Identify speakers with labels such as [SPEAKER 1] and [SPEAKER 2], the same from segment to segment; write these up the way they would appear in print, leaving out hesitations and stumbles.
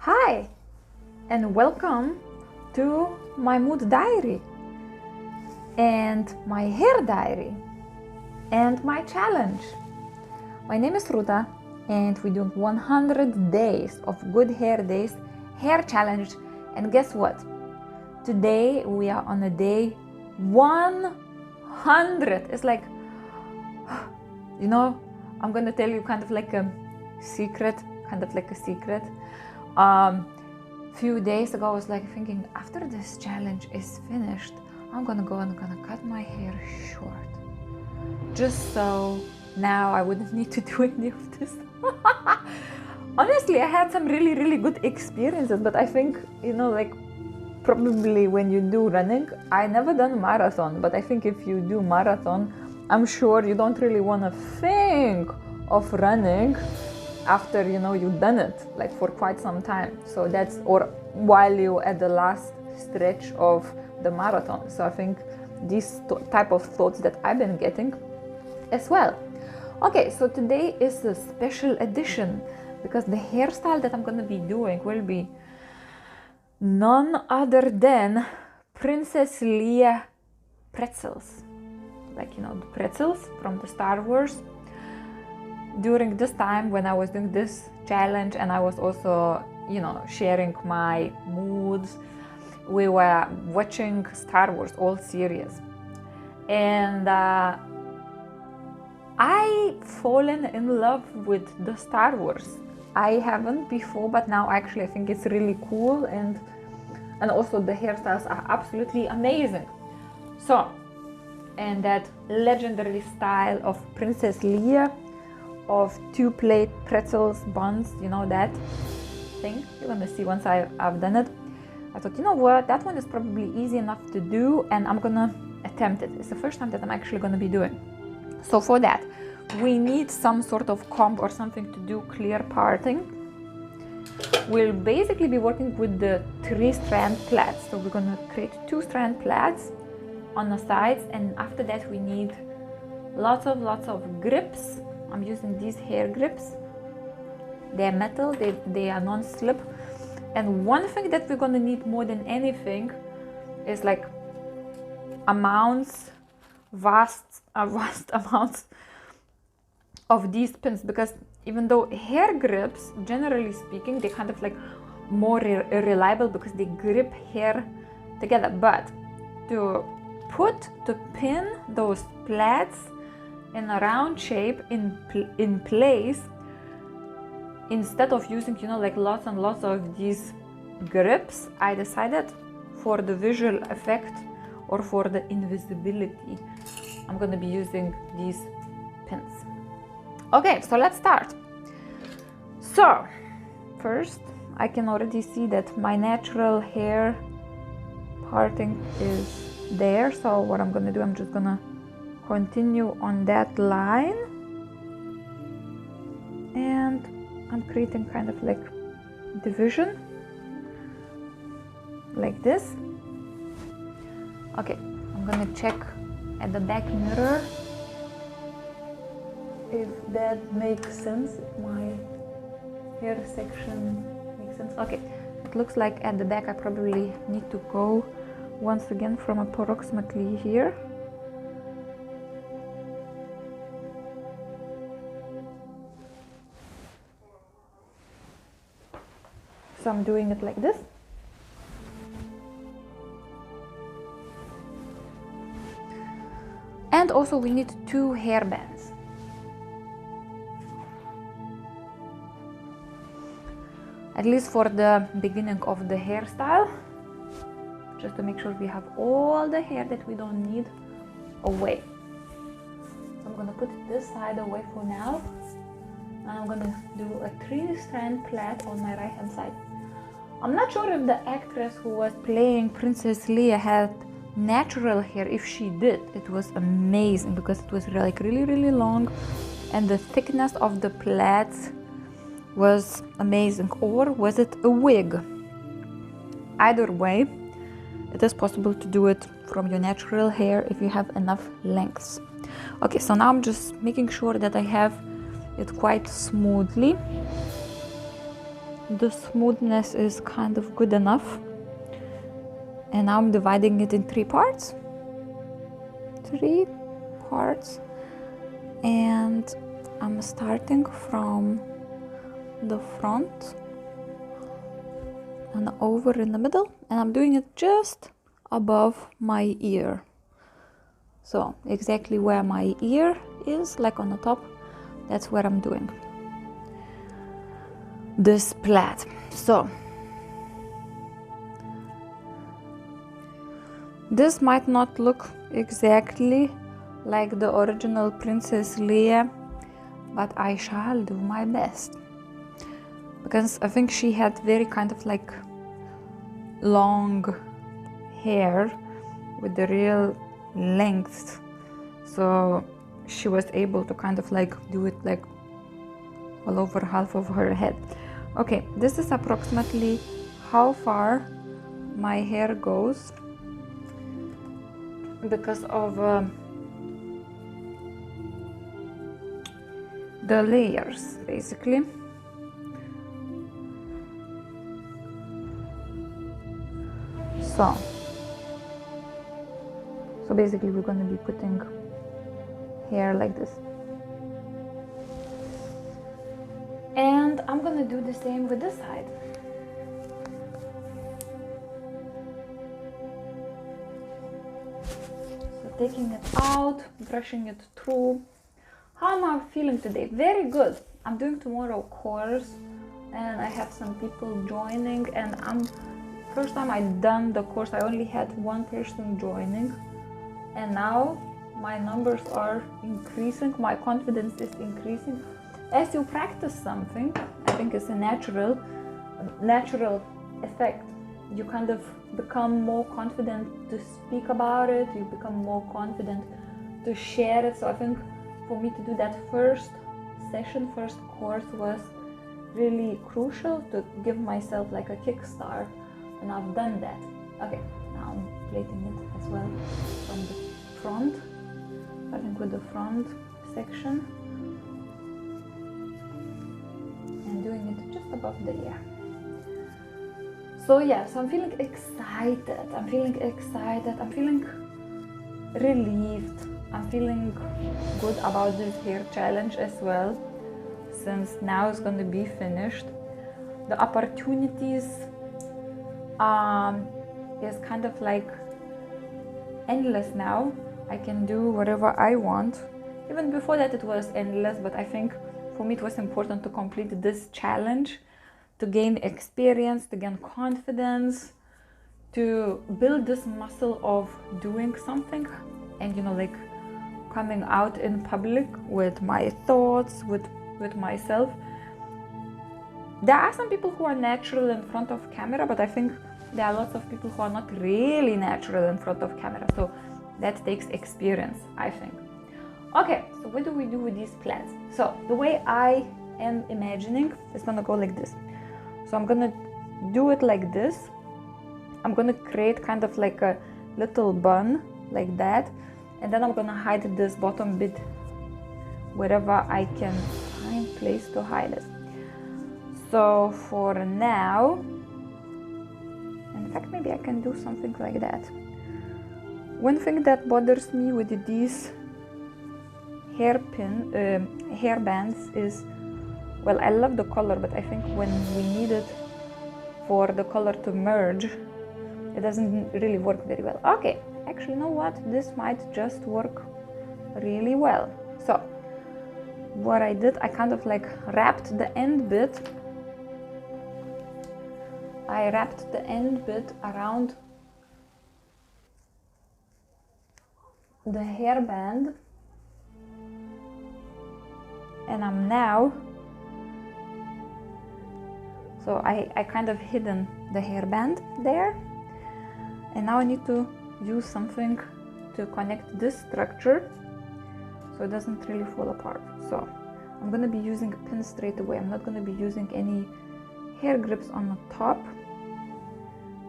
[SPEAKER 1] Hi, and welcome to my mood diary, and my hair diary, and my challenge. My name is Ruta, and we're doing 100 days of good hair days, hair challenge, and guess what? Today we are on a day 100. It's like, I'm gonna tell you kind of like a secret. Few days ago I was like thinking, after this challenge is finished, I'm gonna cut my hair short, just so now I wouldn't need to do any of this. Honestly, I had some really good experiences, but I think, probably when you do running, I never done marathon, but I think if you do marathon, I'm sure you don't really want to think of running after you've done it like for quite some time. So that's, or while you at the last stretch of the marathon. So I think these type of thoughts that I've been getting as well. Okay, so today is a special edition because the hairstyle that I'm going to be doing will be none other than Princess Leah pretzels, the pretzels from the Star Wars. During this time when I was doing this challenge, and I was also sharing my moods, we were watching Star Wars all series, and I fallen in love with the Star Wars. I haven't before, but now actually I think it's really cool, and also the hairstyles are absolutely amazing. So, and that legendary style of Princess Leah, of 2-plate pretzels buns, that thing you're gonna see once I've done it. I thought, what, that one is probably easy enough to do, and I'm gonna attempt it. It's the first time that I'm actually gonna be doing. So for that, we need some sort of comb or something to do clear parting. We'll basically be working with the 3-strand plaits. So we're gonna create 2-strand plaits on the sides, and after that we need lots of grips. I'm using these hair grips. They're metal, they are non-slip. And one thing that we're gonna need more than anything is like vast amounts of these pins, because even though hair grips, generally speaking, they kind of like more reliable because they grip hair together, but to pin those plaits in a round shape in place, instead of using lots and lots of these grips, I decided for the visual effect or for the invisibility, I'm going to be using these pins. Okay, so let's start. So first, I can already see that my natural hair parting is there. So what I'm going to do, I'm just going to continue on that line, and I'm creating kind of like division like this. Okay, I'm gonna check at the back mirror if that makes sense, if my hair section makes sense. Okay, it looks like at the back I probably need to go once again from approximately here. So I'm doing it like this. And also we need 2 hair bands. At least for the beginning of the hairstyle, just to make sure we have all the hair that we don't need away. So I'm gonna put this side away for now. And I'm gonna do a 3-strand plait on my right hand side. I'm not sure if the actress who was playing Princess Leia had natural hair. If she did, it was amazing because it was really long, and the thickness of the plaits was amazing. Or was it a wig? Either way, it is possible to do it from your natural hair if you have enough lengths. Okay, so now I'm just making sure that I have it quite smoothly. the smoothness is kind of good enough. And now I'm dividing it in 3 parts. 3 parts. And I'm starting from the front and over in the middle, and I'm doing it just above my ear. So exactly where my ear is, like on the top, that's where I'm doing this plait. So this might not look exactly like the original Princess Leah, but I shall do my best, because I think she had very kind of like long hair with the real length, so she was able to kind of like do it like all over half of her head. Okay, this is approximately how far my hair goes because of the layers, basically. So basically we're going to be putting hair like this. And I'm going to do the same with this side. So taking it out, brushing it through. How am I feeling today? Very good. I'm doing tomorrow course and I have some people joining, and first time I done the course I only had 1 person joining, and now my numbers are increasing, my confidence is increasing. As you practice something, I think it's a natural effect. You kind of become more confident to speak about it, you become more confident to share it. So I think for me to do that first session, first course was really crucial to give myself like a kickstart, and I've done that. Okay, now I'm plating it as well from the front, starting with the front section and doing it just above the ear. So yeah, so I'm feeling excited, I'm feeling relieved, I'm feeling good about this hair challenge as well, since now it's going to be finished. The opportunities is kind of like endless now. I can do whatever I want. Even before that it was endless, but I think for me it was important to complete this challenge, to gain experience, to gain confidence, to build this muscle of doing something, and you know, like coming out in public with my thoughts, with myself. There are some people who are natural in front of camera, but I think there are lots of people who are not really natural in front of camera, so that takes experience, I think. Okay, so what do we do with these plaits? So the way I am imagining is gonna go like this. So I'm gonna do it like this. I'm gonna create kind of like a little bun like that, and then I'm gonna hide this bottom bit wherever I can find place to hide it. So for now, in fact, maybe I can do something like that. One thing that bothers me with these hair bands is, well, I love the color, but I think when we need it for the color to merge, it doesn't really work very well. Okay, actually, you know what? This might just work really well. So what I did, I kind of like wrapped the end bit. I wrapped the end bit around the hairband, and I'm now, so I kind of hidden the hairband there, and now I need to use something to connect this structure so it doesn't really fall apart. So I'm going to be using a pin straight away. I'm not going to be using any hair grips on the top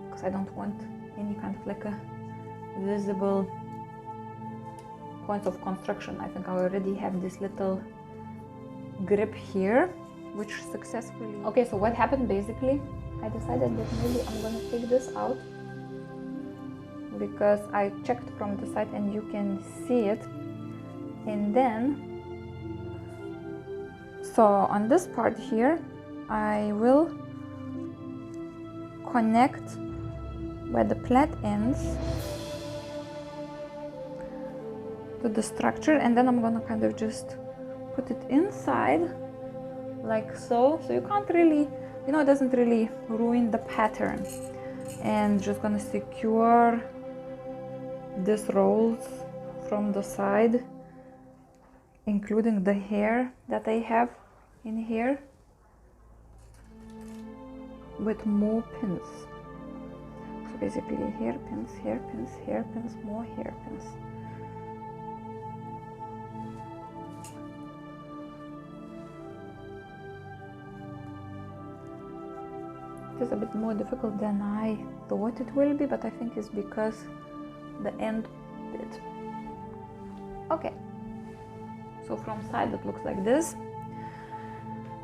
[SPEAKER 1] because I don't want any kind of like a visible points of construction. I think I already have this little grip here which successfully... Okay, so what happened basically, I decided that maybe I'm gonna take this out because I checked from the side and you can see it. And then, so on this part here, I will connect where the plait ends to the structure, and then I'm gonna kind of just put it inside like so, so you can't really, you know, it doesn't really ruin the pattern. And just gonna secure these rolls from the side, including the hair that I have in here, with more pins. So basically hairpins, hairpins, hairpins, more hairpins. It is a bit more difficult than I thought it will be, but I think it's because the end bit. Okay, so from side it looks like this.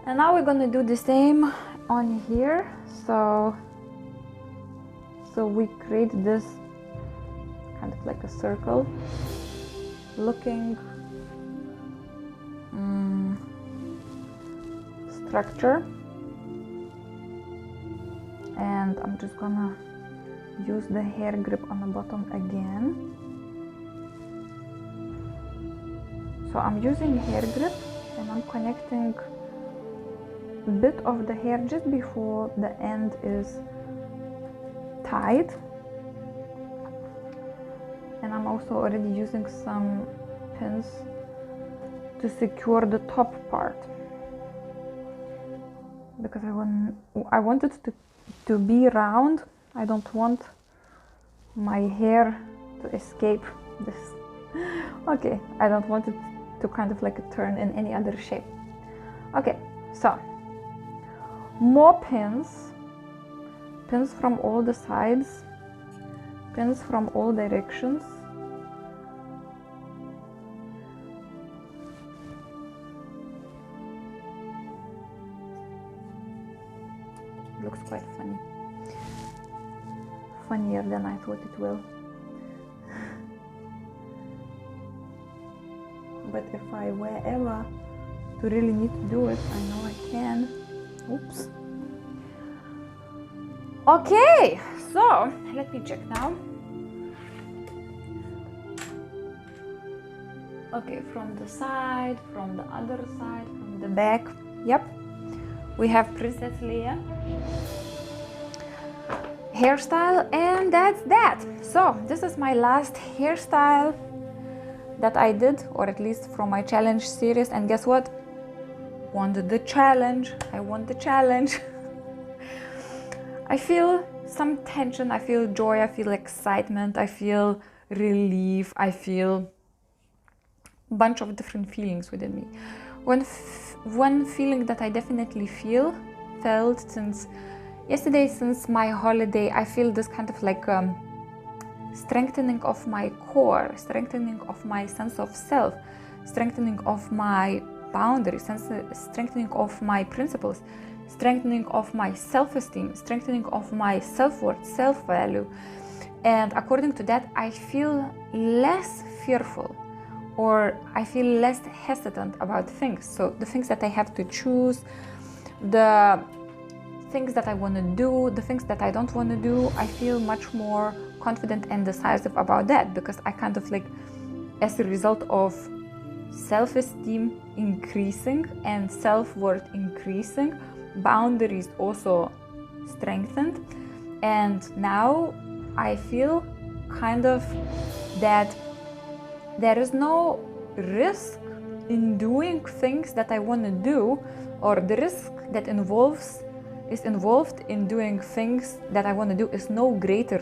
[SPEAKER 1] And now we're gonna do the same on here. So we create this kind of like a circle looking structure. And I'm just gonna use the hair grip on the bottom again. So I'm using hair grip and I'm connecting a bit of the hair just before the end is tied. And I'm also already using some pins to secure the top part, because I want it to be round. I don't want my hair to escape this. Okay, I don't want it to kind of like turn in any other shape. Okay, so more pins from all the sides, pins from all directions. Looks quite funny. Funnier than I thought it will. But if I were ever to really need to do it, I know I can. Oops. Okay, so let me check now. Okay, from the side, from the other side, from the back. Yep. We have Princess Leah hairstyle, and that's that. So this is my last hairstyle that I did, or at least from my challenge series. And guess what? Won the challenge. I won the challenge. I feel some tension, I feel joy, I feel excitement, I feel relief, I feel a bunch of different feelings within me. One feeling that I definitely felt since yesterday, since my holiday, I feel this kind of like strengthening of my core, strengthening of my sense of self, strengthening of my boundaries, strengthening of my principles, strengthening of my self-esteem, strengthening of my self-worth, self-value. And according to that, I feel less fearful, or I feel less hesitant about things. So the things that I have to choose, the things that I want to do, the things that I don't want to do, I feel much more confident and decisive about that, because I kind of like, as a result of self-esteem increasing and self-worth increasing, boundaries also strengthened. And now I feel kind of that there is no risk in doing things that I want to do, or the risk that is involved in doing things that I want to do is no greater.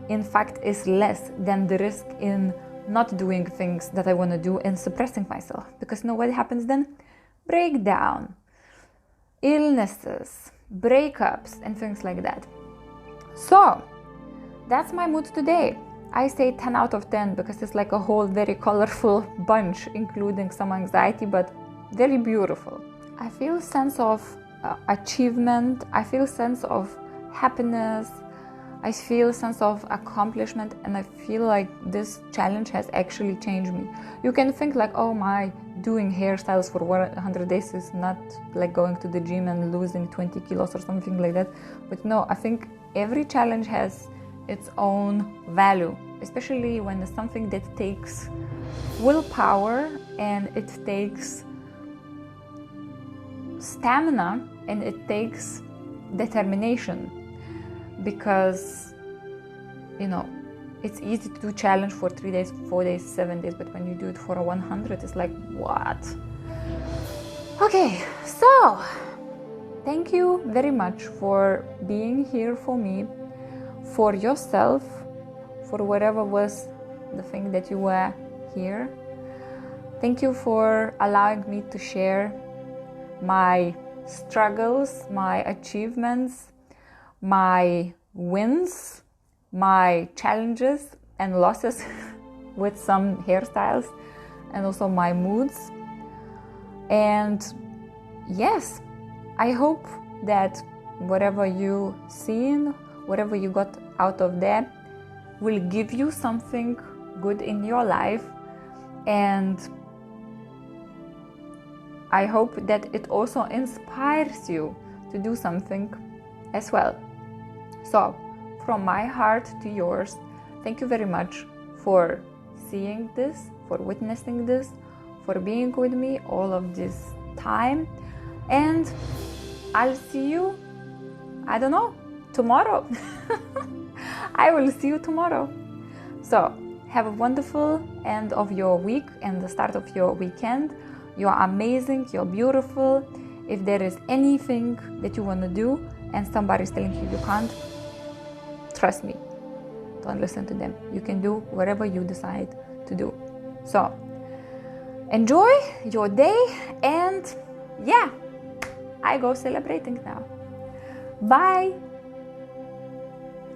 [SPEAKER 1] In fact, is less than the risk in not doing things that I want to do and suppressing myself. Because you know what happens then? Breakdown, illnesses, breakups, and things like that. So that's my mood today. I say 10 out of 10 because it's like a whole very colorful bunch, including some anxiety, but very beautiful. I feel sense of achievement. I feel sense of happiness. I feel a sense of accomplishment, and I feel like this challenge has actually changed me. You can think like, oh my, doing hairstyles for 100 days is not like going to the gym and losing 20 kilos or something like that. But no, I think every challenge has its own value, especially when it's something that takes willpower and it takes stamina and it takes determination. Because, you know, it's easy to do challenge for 3 days, 4 days, 7 days, but when you do it for a 100, it's like, what? Okay, so thank you very much for being here for me, for yourself, for whatever was the thing that you were here. Thank you for allowing me to share my struggles, my achievements, my wins, my challenges and losses with some hairstyles, and also my moods. And yes, I hope that whatever you seen, whatever you got out of that will give you something good in your life. And I hope that it also inspires you to do something as well. So, from my heart to yours, thank you very much for seeing this, for witnessing this, for being with me all of this time. And I'll see you, I don't know, tomorrow. I will see you tomorrow. So, have a wonderful end of your week and the start of your weekend. You are amazing, you're beautiful. If there is anything that you want to do and somebody's telling you can't, trust me, don't listen to them. You can do whatever you decide to do. So, enjoy your day, and yeah, I go celebrating now. Bye.